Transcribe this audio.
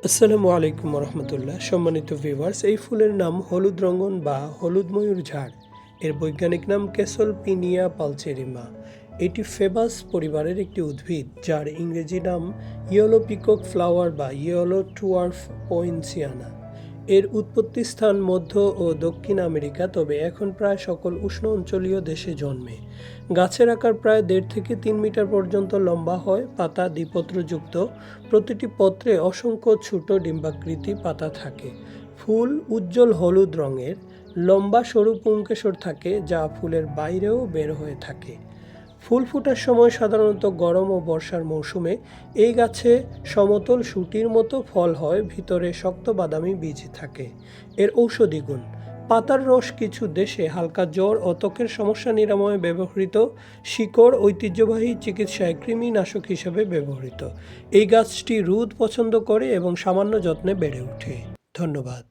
আসসালামু আলাইকুম রহমতুল্লাহ। সম্মানিত ভিউয়ার্স, এই ফুলের নাম হলুদ রঙ্গন বা হলুদ ময়ূর ঝাড়। এর বৈজ্ঞানিক নাম ক্যাসলপিনিয়া পালচেরিমা। এটি ফেবাস পরিবারের একটি উদ্ভিদ, যার ইংরেজি নাম ইয়েলো পিকক ফ্লাওয়ার বা ইয়েলো ডুয়ার্ফ পয়েন্সিয়ানা। এর উৎপত্তি স্থান মধ্য ও দক্ষিণ আমেরিকা, তবে এখন প্রায় সকল উষ্ণ অঞ্চলীয় দেশে জন্মে। গাছের আকার প্রায় 1.5 থেকে 3 মিটার পর্যন্ত লম্বা হয়। পাতা দ্বিপত্রযুক্ত, প্রতিটি পত্রে অসংখ্য ছোট ডিম্বাকৃতি পাতা থাকে। ফুল উজ্জ্বল হলুদ রঙের, লম্বা সরু পুংকেশর থাকে যা ফুলের বাইরেও বের হয়ে থাকে। ফুল ফোটার সময় সাধারণত গরম ও বর্ষার মৌসুমে এই গাছে সমতল শুঁটির মতো ফল হয়, ভিতরে শক্ত বাদামি বীজ থাকে। এর ঔষধি গুণ: পাতার রস কিছু দেশে হালকা জ্বর ও ত্বকের সমস্যা নিরাময়ে ব্যবহৃত। শিকড় ঐতিহ্যবাহী চিকিৎসায় কৃমিনাশক হিসেবে ব্যবহৃত। এই গাছটি রোদ পছন্দ করে এবং সামান্য যত্নে বেড়ে ওঠে। ধন্যবাদ।